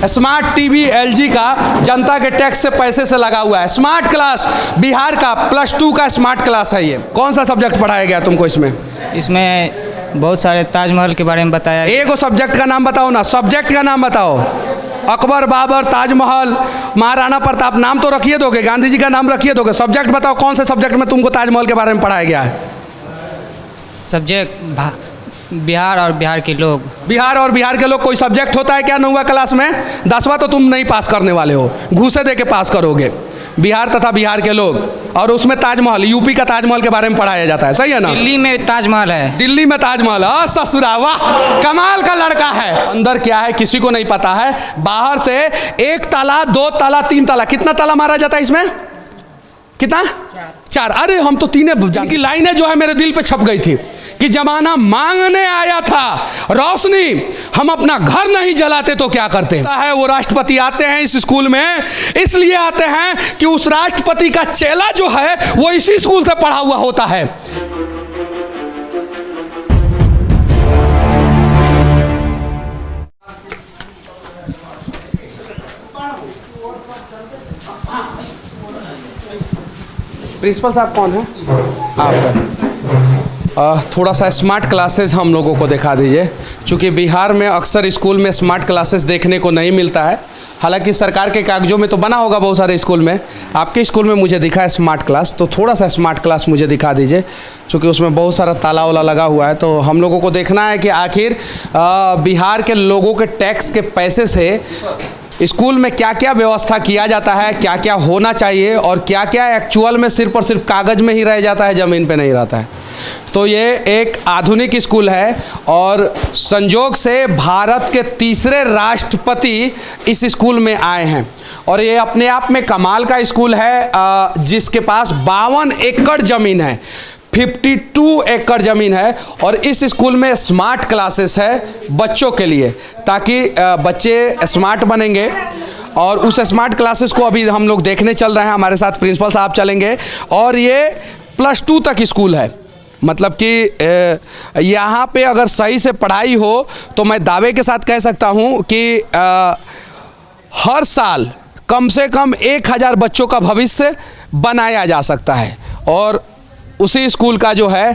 Smart TV LG का जनता के tax से पैसे से लगा हुआ है। स्मार्ट क्लास बिहार का +2 का स्मार्ट क्लास है ये। कौन सा सब्जेक्ट पढ़ाया गया तुमको इसमें? इसमें बहुत सारे ताजमहल के बारे में बताया। एक सब्जेक्ट का नाम बताओ ना, सब्जेक्ट का नाम बताओ। अकबर, बाबर, ताजमहल, महाराणा प्रताप, नाम तो रखिए दोगे, गांधी जी का नाम रखिए दोगे। सब्जेक्ट बताओ, कौन से सब्जेक्ट में तुमको ताजमहल के बारे में पढ़ाया गया है? सब्जेक्ट बिहार और बिहार के लोग। बिहार और बिहार के लोग कोई सब्जेक्ट होता है क्या 9वीं क्लास में? 10वां तो तुम नहीं पास करने वाले हो, घूसे दे के पास करोगे। बिहार तथा बिहार के लोग, और उसमें ताजमहल, यूपी का ताजमहल के बारे में पढ़ाया जाता है, सही है ना? दिल्ली में ताजमहल है। दिल्ली में ताजमहल, ससुरा, वाह कमाल का लड़का है। अंदर क्या है किसी को नहीं पता है। बाहर से 1 ताला, 2 ताला, 3 ताला, कितना ताला मारा जाता है इसमें? कितना? 4। अरे हम तो 3 की लाइनें जो है मेरे दिल पे छप गई थी कि जमाना मांगने आया था रोशनी, हम अपना घर नहीं जलाते तो क्या करते हैं। वो राष्ट्रपति आते हैं इस स्कूल में, इसलिए आते हैं कि उस राष्ट्रपति का चेला जो है वो इसी स्कूल से पढ़ा हुआ होता है। प्रिंसिपल साहब कौन है? आप थोड़ा सा स्मार्ट क्लासेस हम लोगों को दिखा दीजिए, क्योंकि बिहार में अक्सर स्कूल में स्मार्ट क्लासेस देखने को नहीं मिलता है। हालांकि सरकार के कागजों में तो बना होगा बहुत सारे स्कूल में, आपके स्कूल में मुझे दिखा है स्मार्ट क्लास, तो थोड़ा सा स्मार्ट क्लास मुझे दिखा दीजिए, क्योंकि उसमें बहुत सारा ताला वाला लगा हुआ है। तो हम लोगों को देखना है कि आखिर बिहार के लोगों के टैक्स के पैसे से स्कूल में क्या क्या व्यवस्था किया जाता है, क्या क्या होना चाहिए, और क्या क्या एक्चुअल में सिर्फ और सिर्फ कागज़ में ही रह जाता है, ज़मीन पे नहीं रहता है। तो ये एक आधुनिक स्कूल है, और संयोग से भारत के 3रे राष्ट्रपति इस स्कूल में आए हैं, और ये अपने आप में कमाल का स्कूल है, जिसके पास 52 एकड़ ज़मीन है, 52 एकड़ ज़मीन है। और इस स्कूल में स्मार्ट क्लासेस है बच्चों के लिए, ताकि बच्चे स्मार्ट बनेंगे। और उस स्मार्ट क्लासेस को अभी हम लोग देखने चल रहे हैं, हमारे साथ प्रिंसिपल साहब चलेंगे। और ये +2 तक स्कूल है, मतलब कि यहाँ पे अगर सही से पढ़ाई हो तो मैं दावे के साथ कह सकता हूँ कि हर साल कम से कम 1000 बच्चों का भविष्य बनाया जा सकता है। और उसी स्कूल का जो है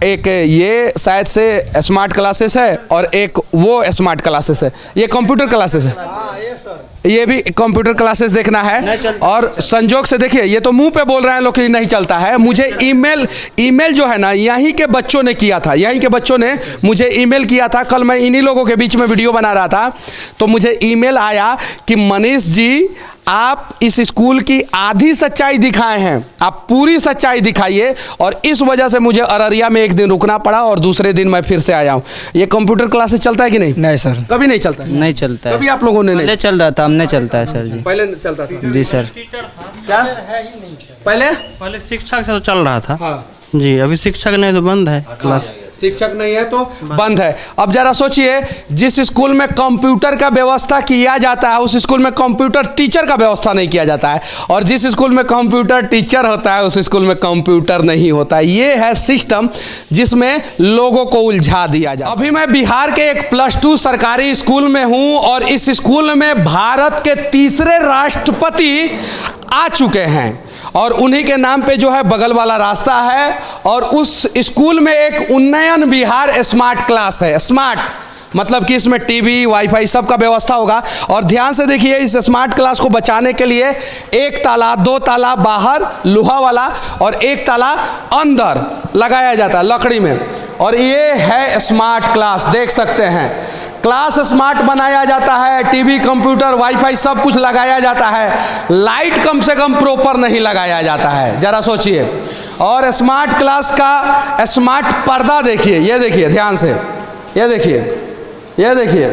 एक ये शायद से स्मार्ट क्लासेस है, और एक वो स्मार्ट क्लासेस है, ये कंप्यूटर क्लासेस है, ये भी कंप्यूटर क्लासेस देखना है। और संजोग से देखिए, ये तो मुंह पे बोल रहे हैं लोग कि नहीं चलता है। मुझे ईमेल जो है ना, यहीं के बच्चों ने किया था, यहीं के बच्चों ने मुझे ईमेल किया था। कल मैं इन्हीं लोगों के बीच में वीडियो बना रहा था, तो मुझे ईमेल आया कि मनीष जी आप इस स्कूल की आधी सच्चाई दिखाए हैं, आप पूरी सच्चाई दिखाइए। और इस वजह से मुझे अररिया में एक दिन रुकना पड़ा, और दूसरे दिन मैं फिर से आया हूँ। ये कंप्यूटर क्लासेस चलता है कि नहीं? नहीं सर, कभी नहीं चलता। नहीं चलता है। कभी आप लोगों ने नहीं? पहले चल रहा था, हमने चलता है सर जी। पहले चलता था जी सर। क्या पहले शिक्षक से तो चल रहा था। हाँ जी, अभी शिक्षक नहीं तो बंद है क्लास। शिक्षक नहीं है तो बंद है। अब जरा सोचिए, जिस स्कूल में कंप्यूटर का व्यवस्था किया जाता है उस स्कूल में कंप्यूटर टीचर का व्यवस्था नहीं किया जाता है, और जिस स्कूल में कंप्यूटर टीचर होता है उस स्कूल में कंप्यूटर नहीं होता है। ये है सिस्टम जिसमें लोगों को उलझा दिया जाता है। अभी मैं बिहार के एक +2 सरकारी स्कूल में हूं, और इस स्कूल में भारत के 3रे राष्ट्रपति आ चुके हैं, और उन्हीं के नाम पे जो है बगल वाला रास्ता है। और उस स्कूल में एक उन्नयन बिहार स्मार्ट क्लास है। स्मार्ट मतलब कि इसमें टीवी, वाईफाई सब का व्यवस्था होगा। और ध्यान से देखिए, इस स्मार्ट क्लास को बचाने के लिए 1 ताला, 2 ताला बाहर लोहा वाला, और 1 ताला अंदर लगाया जाता है लकड़ी में। और ये है स्मार्ट क्लास, देख सकते हैं। क्लास स्मार्ट बनाया जाता है, टीवी, कंप्यूटर, वाईफाई सब कुछ लगाया जाता है। लाइट कम से कम प्रॉपर नहीं लगाया जाता है, जरा सोचिए। और स्मार्ट क्लास का स्मार्ट पर्दा देखिए, ये देखिए ध्यान से, ये देखिए, ये देखिए,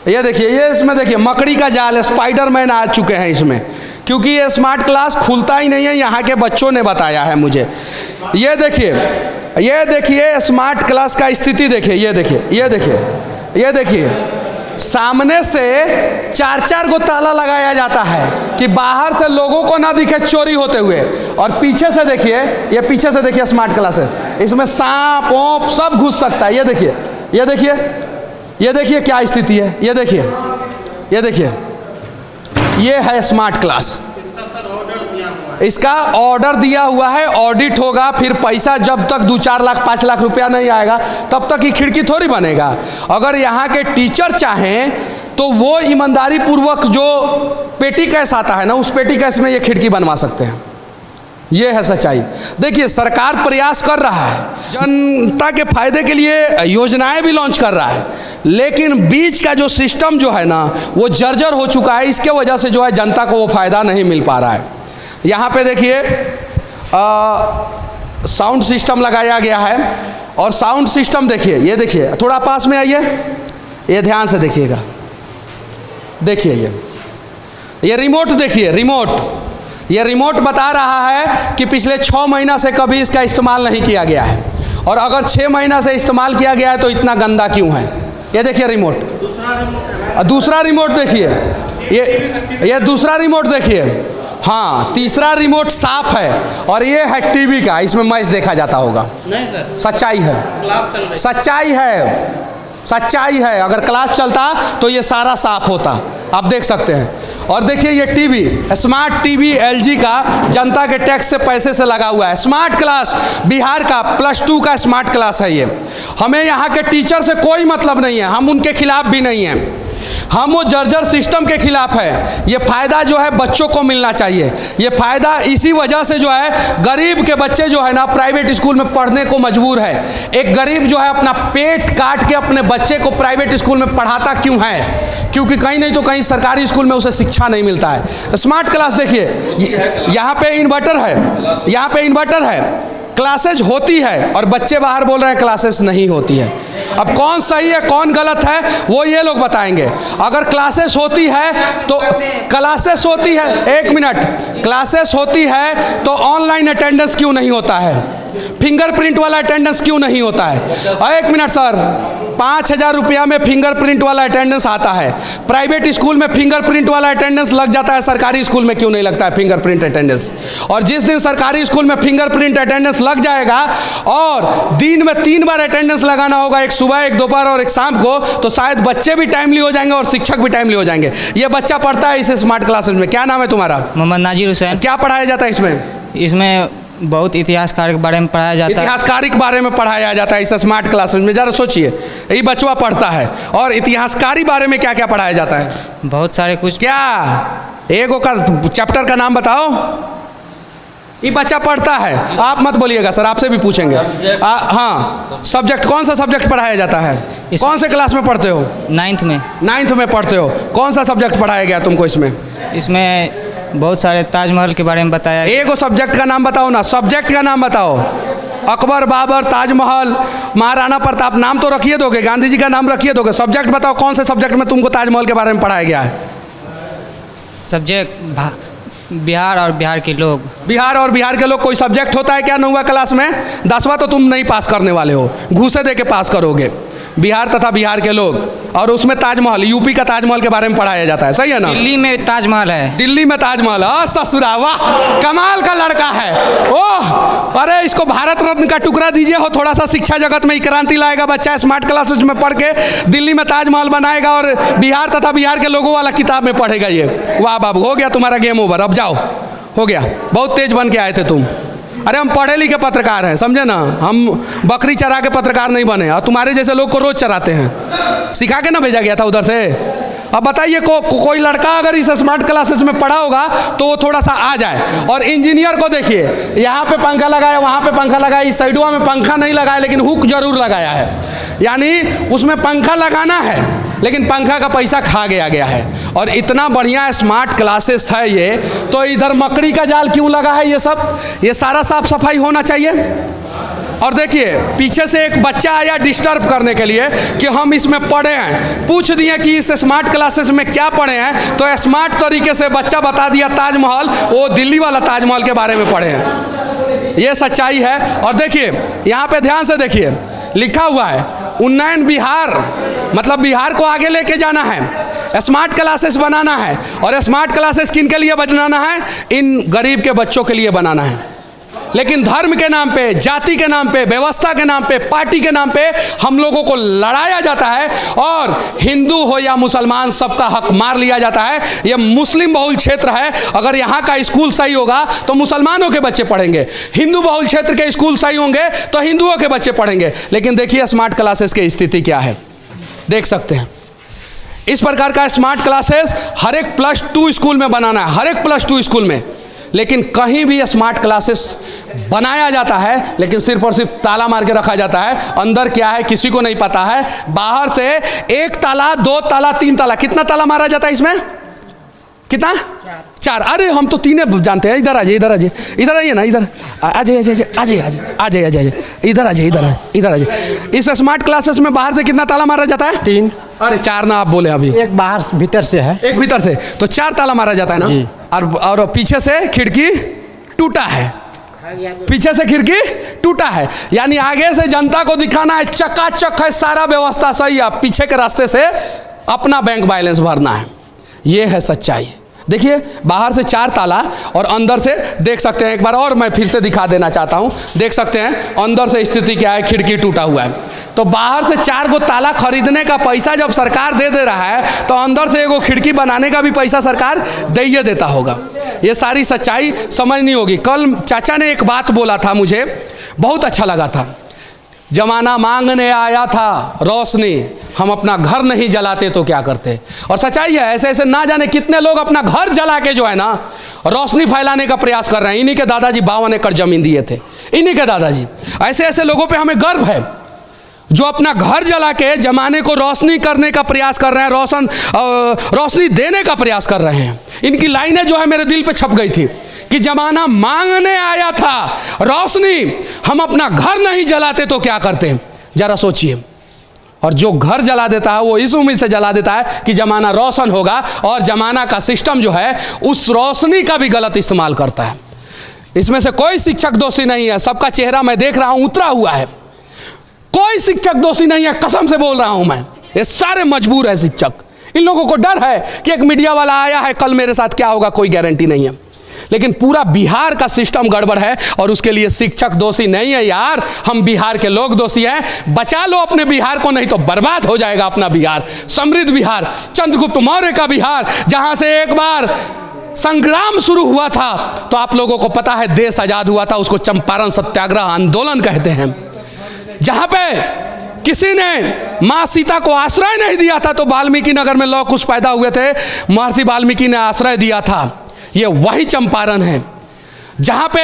ये देखिए, ये इसमें देखिए मकड़ी का जाल, स्पाइडरमैन आ चुके हैं इसमें, क्योंकि ये स्मार्ट क्लास खुलता ही नहीं है, यहाँ के बच्चों ने बताया है मुझे। ये देखिए, ये देखिए स्मार्ट क्लास का स्थिति देखिए, ये देखिए, ये देखिए, ये देखिए, सामने से 4-4 गो ताला लगाया जाता है कि बाहर से लोगों को ना दिखे चोरी होते हुए। और पीछे से देखिए, ये पीछे से देखिए स्मार्ट क्लास है, इसमें सांप ओंप सब घुस सकता है। ये देखिए, ये देखिए, ये देखिए क्या स्थिति है, ये देखिए, ये देखिए, ये है स्मार्ट क्लास। इसका ऑर्डर दिया हुआ है, ऑडिट होगा, फिर पैसा जब तक 2-4 लाख 5 लाख रुपया नहीं आएगा तब तक ये खिड़की थोड़ी बनेगा। अगर यहाँ के टीचर चाहें तो वो ईमानदारी पूर्वक जो पेटी कैस आता है ना, उस पेटी कैस में ये खिड़की बनवा सकते हैं। ये है सच्चाई। देखिए, सरकार प्रयास कर रहा है, जनता के फायदे के लिए योजनाएं भी लॉन्च कर रहा है, लेकिन बीच का जो सिस्टम जो है ना वो जर्जर हो चुका है। इसके वजह से जो है जनता को वो फ़ायदा नहीं मिल पा रहा है। यहाँ पे देखिए साउंड सिस्टम लगाया गया है, और साउंड सिस्टम देखिए, ये देखिए, थोड़ा पास में आइए, ये ध्यान से देखिएगा। देखिए ये रिमोट देखिए, ये रिमोट बता रहा है कि पिछले 6 महीना से कभी इसका इस्तेमाल नहीं किया गया है, और अगर 6 महीना से इस्तेमाल किया गया है तो इतना गंदा क्यों है। ये देखिए रिमोट, दूसरा रिमोट देखिए, ये दूसरा रिमोट देखिए। हाँ, तीसरा रिमोट साफ है, और ये है टीवी का, इसमें मैच देखा जाता होगा। नहीं सर, सच्चाई है, सच्चाई है। अगर क्लास चलता तो ये सारा साफ होता, आप देख सकते हैं। और देखिए ये टीवी, स्मार्ट टीवी LG का, जनता के टैक्स से पैसे से लगा हुआ है। स्मार्ट क्लास बिहार का +2 का स्मार्ट क्लास है ये। हमें यहाँ के टीचर से कोई मतलब नहीं है, हम उनके खिलाफ भी नहीं हैं, हम वो जर्जर सिस्टम के खिलाफ है। ये फ़ायदा जो है बच्चों को मिलना चाहिए। ये फ़ायदा इसी वजह से जो है गरीब के बच्चे जो है ना प्राइवेट स्कूल में पढ़ने को मजबूर है। एक गरीब जो है अपना पेट काट के अपने बच्चे को प्राइवेट स्कूल में पढ़ाता क्यों है? क्योंकि कहीं नहीं तो कहीं सरकारी स्कूल में उसे शिक्षा नहीं मिलता है। स्मार्ट क्लास देखिए, यहाँ पे इन्वर्टर है, क्लासेज होती है, और बच्चे बाहर बोल रहे हैं क्लासेस नहीं होती है। अब कौन सही है कौन गलत है वो ये लोग बताएंगे। अगर क्लासेस होती है तो क्लासेस होती है, 1 मिनट, क्लासेस होती है तो ऑनलाइन अटेंडेंस क्यों नहीं होता है? फिंगरप्रिंट वाला अटेंडेंस क्यों नहीं होता है? 1 मिनट सर, 5,000 रुपया में फिंगरप्रिंट वाला अटेंडेंस आता है। प्राइवेट स्कूल में फिंगरप्रिंट वाला अटेंडेंस लग जाता है, सरकारी स्कूल में क्यों नहीं लगता है फिंगरप्रिंट अटेंडेंस? और जिस दिन सरकारी स्कूल में फिंगरप्रिंट अटेंडेंस लग जाएगा और दिन में 3 बार अटेंडेंस लगाना होगा, एक सुबह, एक दोपहर और एक शाम को, तो शायद बच्चे भी टाइमली हो जाएंगे और शिक्षक भी टाइमली हो जाएंगे। ये बच्चा पढ़ता है इस स्मार्ट क्लासेस में। क्या नाम है तुम्हारा? मोहम्मद नाजिर हुसैन। क्या पढ़ाया जाता है इसमें? इसमें बहुत इतिहासकार के बारे में पढ़ाया जाता है। इतिहासकारी के बारे में पढ़ाया जाता है इस स्मार्ट क्लासेस में। ज़रा सोचिए, ये बच्चा पढ़ता है और इतिहासकारी बारे में क्या क्या पढ़ाया जाता है? बहुत सारे कुछ। क्या एक का चैप्टर का नाम बताओ। ये बच्चा पढ़ता है, आप मत बोलिएगा सर, आपसे भी पूछेंगे। हाँ, सब्जेक्ट कौन सा सब्जेक्ट पढ़ाया जाता है? कौन से क्लास में पढ़ते हो? 9th में। 9th में पढ़ते हो। कौन सा सब्जेक्ट पढ़ाया गया तुमको इसमें? इसमें बहुत सारे ताजमहल के बारे में बताया। एक सब्जेक्ट का नाम बताओ ना, सब्जेक्ट का नाम बताओ। अकबर, बाबर, ताजमहल, महाराणा प्रताप, नाम तो रखिए दोगे, गांधी जी का नाम रखिए दोगे। सब्जेक्ट बताओ, कौन से सब्जेक्ट में तुमको ताजमहल के बारे में पढ़ाया गया है? सब्जेक्ट बिहार और बिहार के लोग। बिहार और बिहार के लोग कोई सब्जेक्ट होता है क्या 9वीं क्लास में? 10वां तो तुम नहीं पास करने वाले हो, घूसे दे के पास करोगे। बिहार तथा बिहार के लोग, और उसमें ताजमहल, यूपी का ताजमहल के बारे में पढ़ाया जाता है, सही है ना? दिल्ली में ताजमहल है। दिल्ली में ताजमहल, ससुरा, वाह कमाल का लड़का है। ओह, अरे इसको भारत रत्न का टुकड़ा दीजिए, हो थोड़ा सा शिक्षा जगत में क्रांति लाएगा बच्चा। स्मार्ट क्लासेज में पढ़ के दिल्ली में ताजमहल बनाएगा और बिहार तथा बिहार के लोगों वाला किताब में पढ़ेगा ये। वाह बाबू, हो गया तुम्हारा गेम ओवर, अब जाओ, हो गया। बहुत तेज बन के आए थे तुम। अरे हम पढ़े लिखे पत्रकार हैं, समझे ना, हम बकरी चरा के पत्रकार नहीं बने, और तुम्हारे जैसे लोग को रोज चराते हैं, सिखा के ना भेजा गया था उधर से। अब बताइए कोई लड़का अगर इस स्मार्ट क्लासेस में पढ़ा होगा तो वो थोड़ा सा आ जाए। और इंजीनियर को देखिए, यहाँ पे पंखा लगाया, वहाँ पे पंखा लगाया, इस साइडवा में पंखा नहीं लगाया लेकिन हुक जरूर लगाया है, यानी उसमें पंखा लगाना है लेकिन पंखा का पैसा खा गया है। और इतना बढ़िया स्मार्ट क्लासेस है ये, तो इधर मकड़ी का जाल क्यों लगा है? ये सब, ये सारा साफ सफाई होना चाहिए। और देखिए पीछे से एक बच्चा आया डिस्टर्ब करने के लिए कि हम इसमें पढ़े हैं, पूछ दिए कि इस स्मार्ट क्लासेस में क्या पढ़े हैं, तो स्मार्ट तरीके से बच्चा बता दिया ताजमहल, वो दिल्ली वाला ताजमहल के बारे में पढ़े हैं। ये सच्चाई है। और देखिए यहाँ पे ध्यान से देखिए, लिखा हुआ है उन्नयन बिहार, मतलब बिहार को आगे लेके जाना है, स्मार्ट क्लासेस बनाना है। और स्मार्ट क्लासेस किन के लिए बनाना है? इन गरीब के बच्चों के लिए बनाना है। लेकिन धर्म के नाम पे, जाति के नाम पे, व्यवस्था के नाम पे, पार्टी के नाम पे हम लोगों को लड़ाया जाता है और हिंदू हो या मुसलमान सबका हक मार लिया जाता है। यह मुस्लिम बहुल क्षेत्र है, अगर यहाँ का स्कूल सही होगा तो मुसलमानों के बच्चे पढ़ेंगे, हिंदू बहुल क्षेत्र के स्कूल सही होंगे तो हिंदुओं के बच्चे पढ़ेंगे। लेकिन देखिए स्मार्ट क्लासेस की स्थिति क्या है, देख सकते हैं। इस प्रकार का स्मार्ट क्लासेस हर एक +2 स्कूल में बनाना है, हर एक +2 स्कूल में। लेकिन कहीं भी स्मार्ट क्लासेस बनाया जाता है लेकिन सिर्फ और सिर्फ ताला मार के रखा जाता है, अंदर क्या है किसी को नहीं पता है। बाहर से 1 ताला, 2 ताला, 3 ताला, कितना ताला मारा जाता है इसमें? कितना? 4। अरे हम तो 3 जानते हैं। इधर आ जाइए, इधर आ जाइए, इधर आइए ना, इधर आ जाइए, आ जाइए, आ जाइए, आ जाइए, आ जाइए, इधर आ जाइए, इधर आ जाइए। इस स्मार्ट क्लासेस में बाहर से कितना ताला मारा जाता है? 3। अरे 4 ना आप बोले अभी। एक बाहर भीतर से है, एक भीतर से, तो 4 ताला मारा जाता है जी। ना। और पीछे से खिड़की टूटा है, पीछे से खिड़की टूटा है, यानी आगे से जनता को दिखाना है चकाचक है, सारा व्यवस्था सही है, पीछे के रास्ते से अपना बैंक बैलेंस भरना है। ये है सच्चाई। देखिए बाहर से 4 ताला और अंदर से देख सकते हैं, एक बार और मैं फिर से दिखा देना चाहता हूं, देख सकते हैं अंदर से स्थिति क्या है, खिड़की टूटा हुआ है। तो बाहर से 4 गो ताला खरीदने का पैसा जब सरकार दे रहा है तो अंदर से एगो खिड़की बनाने का भी पैसा सरकार दे ही देता होगा। ये सारी सच्चाई समझनी होगी। कल चाचा ने एक बात बोला था, मुझे बहुत अच्छा लगा था। जमाना मांगने आया था रोशनी, हम अपना घर नहीं जलाते तो क्या करते। और सच्चाई है, ऐसे ऐसे ना जाने कितने लोग अपना घर जला के जो है ना रोशनी फैलाने का प्रयास कर रहे हैं। इन्हीं के दादाजी 52 एकड़ जमीन दिए थे, इन्हीं के दादाजी। ऐसे ऐसे लोगों पे हमें गर्व है जो अपना घर जला के जमाने को रोशनी करने का प्रयास कर रहे हैं, रोशनी देने का प्रयास कर रहे हैं। इनकी लाइनें जो है मेरे दिल पे छप गई थी कि जमाना मांगने आया था रोशनी, हम अपना घर नहीं जलाते तो क्या करते। जरा सोचिए। और जो घर जला देता है वो इस उम्मीद से जला देता है कि जमाना रोशन होगा, और जमाना का सिस्टम जो है उस रोशनी का भी गलत इस्तेमाल करता है। इसमें से कोई शिक्षक दोषी नहीं है, सबका चेहरा मैं देख रहा हूं उतरा हुआ है, कोई शिक्षक दोषी नहीं है, कसम से बोल रहा हूं मैं। ये सारे मजबूर है शिक्षक। इन लोगों को डर है कि एक मीडिया वाला आया है, कल मेरे साथ क्या होगा कोई गारंटी नहीं है। लेकिन पूरा बिहार का सिस्टम गड़बड़ है और उसके लिए शिक्षक दोषी नहीं है यार, हम बिहार के लोग दोषी हैं। बचा लो अपने बिहार को, नहीं तो बर्बाद हो जाएगा अपना बिहार, समृद्ध बिहार, चंद्रगुप्त मौर्य का बिहार, जहां से एक बार संग्राम शुरू हुआ था। तो आप लोगों को पता है देश आजाद हुआ था, उसको चंपारण सत्याग्रह आंदोलन कहते हैं। जहां पे किसी ने मां सीता को आश्रय नहीं दिया था तो वाल्मीकि नगर में लौह कुश पैदा हुए थे, महर्षि वाल्मीकि ने आश्रय दिया था। ये वही चंपारण है, जहाँ पे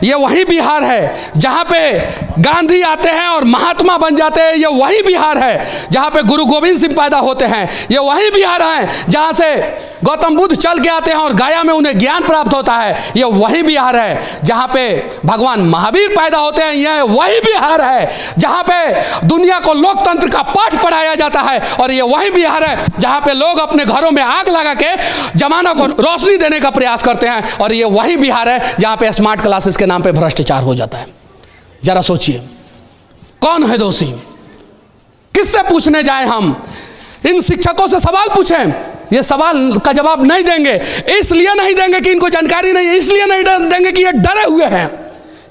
ये वही बिहार है जहाँ पे गांधी आते हैं और महात्मा बन जाते हैं। ये वही बिहार है जहाँ पे गुरु गोविंद सिंह पैदा होते हैं। ये वही बिहार है जहाँ से गौतम बुद्ध चल के आते हैं और गया में उन्हें ज्ञान प्राप्त होता है। ये वही बिहार है जहाँ पे भगवान महावीर पैदा होते हैं। यह वही बिहार है जहाँ पे दुनिया को लोकतंत्र का पाठ पढ़ाया जाता है। और ये वही बिहार है जहाँ पे लोग अपने घरों में आग लगा के जमाना को रोशनी देने का प्रयास करते हैं। और ये वही बिहार है जहाँ पे स्मार्ट क्लासेस के नाम पे भ्रष्टाचार हो जाता है। जरा सोचिए कौन है दोषी, किससे पूछने जाए हम? इन शिक्षकों से सवाल पूछें, ये सवाल का जवाब नहीं देंगे। इसलिए नहीं देंगे कि इनको जानकारी नहीं है, इसलिए नहीं देंगे कि ये डरे हुए हैं।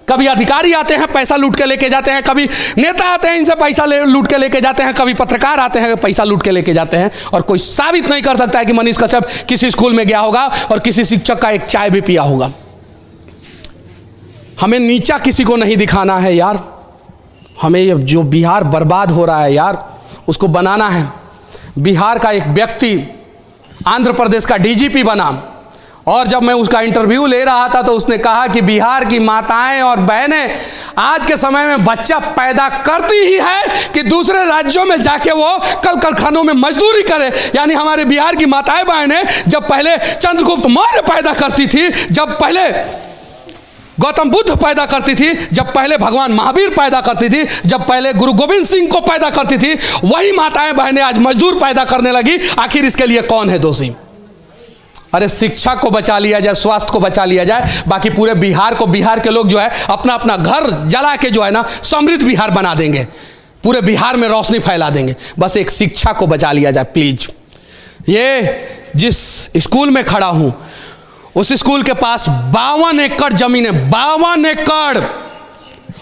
कभी अधिकारी आते हैं पैसा लूट के लेके जाते हैं, कभी नेता आते हैं इनसे पैसा लूट के लेके जाते हैं, कभी पत्रकार आते हैं पैसा लूट के लेके जाते हैं। और कोई साबित नहीं कर सकता है कि मनीष कश्यप किसी स्कूल में गया होगा और किसी शिक्षक का एक चाय भी पिया होगा। हमें नीचा किसी को नहीं दिखाना है यार, हमें जो बिहार बर्बाद हो रहा है यार उसको बनाना है। बिहार का एक व्यक्ति आंध्र प्रदेश का डीजीपी बना, और जब मैं उसका इंटरव्यू ले रहा था तो उसने कहा कि बिहार की माताएं और बहनें आज के समय में बच्चा पैदा करती ही है कि दूसरे राज्यों में जाके वो कल कारखानों में मजदूरी करे। यानी हमारे बिहार की माताएं बहनें जब पहले चंद्रगुप्त मौर्य पैदा करती थी, जब पहले गौतम बुद्ध पैदा करती थी, जब पहले भगवान महावीर पैदा करती थी, जब पहले गुरु गोविंद सिंह को पैदा करती थी, वही माताएं बहनें आज मजदूर पैदा करने लगी। आखिर इसके लिए कौन है दोषी? अरे शिक्षा को बचा लिया जाए, स्वास्थ्य को बचा लिया जाए, बाकी पूरे बिहार को, बिहार के लोग जो है अपना अपना घर जला के जो है ना समृद्ध बिहार बना देंगे, पूरे बिहार में रोशनी फैला देंगे। बस एक शिक्षा को बचा लिया जाए प्लीज। ये जिस स्कूल में खड़ा हूं उस स्कूल के पास 52 एकड़ जमीन है, 52 एकड़।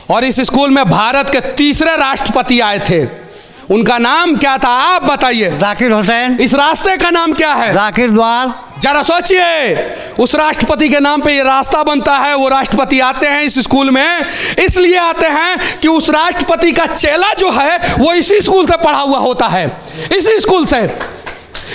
और इस स्कूल में भारत के तीसरे राष्ट्रपति आए थे। उनका नाम क्या था आप बताइए? जाकिर हुसैन। इस रास्ते का नाम क्या है? जाकिर द्वार। जरा सोचिए, उस राष्ट्रपति के नाम पे ये रास्ता बनता है। वो राष्ट्रपति आते हैं इस स्कूल में, इसलिए आते हैं कि उस राष्ट्रपति का चेला जो है वो इसी स्कूल से पढ़ा हुआ होता है। इसी स्कूल से,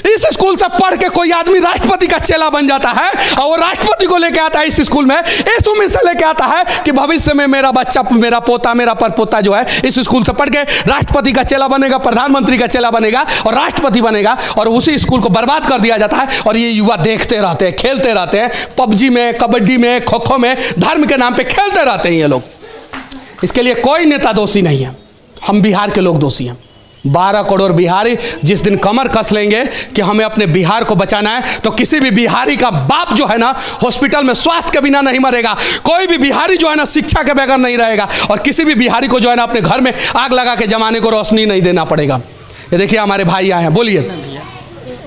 इस स्कूल से पढ़ के कोई आदमी राष्ट्रपति का चेला बन जाता है और वो राष्ट्रपति को लेके आता है इस स्कूल में। इस उम्मीद से लेके आता है कि भविष्य में मेरा बच्चा, मेरा पोता, मेरा परपोता जो है इस स्कूल से पढ़ के राष्ट्रपति का चेला बनेगा, प्रधानमंत्री का चेला बनेगा और राष्ट्रपति बनेगा। और उसी स्कूल को बर्बाद कर दिया जाता है और ये युवा देखते रहते हैं, खेलते रहते हैं, पबजी में, कबड्डी में, खो खो में, धर्म के नाम पर खेलते रहते हैं ये लोग। इसके लिए कोई नेता दोषी नहीं है, हम बिहार के लोग दोषी हैं। 12 करोड़ बिहारी जिस दिन कमर कस लेंगे कि हमें अपने बिहार को बचाना है, तो किसी भी बिहारी का बाप जो है ना हॉस्पिटल में स्वास्थ्य के बिना नहीं मरेगा। कोई भी बिहारी जो है ना शिक्षा के बगैर नहीं रहेगा। और किसी भी बिहारी को जो है ना अपने घर में आग लगा के जमाने को रोशनी नहीं देना पड़ेगा। ये देखिए हमारे भाई आए हैं, बोलिए।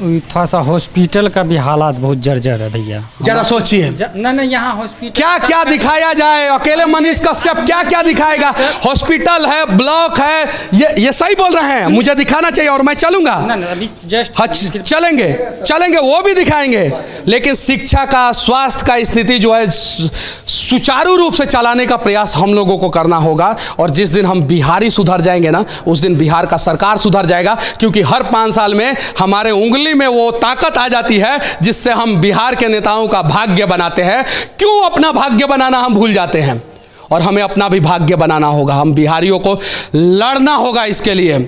थोड़ा सा हॉस्पिटल का भी हालात बहुत जर्जर है भैया। जरा सोचिए, नहीं यहाँ हॉस्पिटल क्या क्या दिखाया जाए? अकेले मनीष कश्यप क्या क्या दिखाएगा? हॉस्पिटल है, ब्लॉक है, ये सही बोल रहे हैं। मुझे दिखाना चाहिए और मैं चलूंगा। अभी जस्ट चलेंगे वो भी दिखाएंगे। लेकिन शिक्षा का, स्वास्थ्य का स्थिति जो है सुचारू रूप से चलाने का प्रयास हम लोगों को करना होगा। और जिस दिन हम बिहारी सुधर जाएंगे ना, उस दिन बिहार का सरकार सुधर जाएगा। क्योंकि हर 5 साल में हमारे उंगली में वो ताकत आ जाती है जिससे हम बिहार के नेताओं का भाग्य बनाते हैं। क्यों अपना भाग्य बनाना हम भूल जाते हैं? और हमें अपना भी भाग्य बनाना होगा। हम बिहारियों को लड़ना होगा इसके लिए।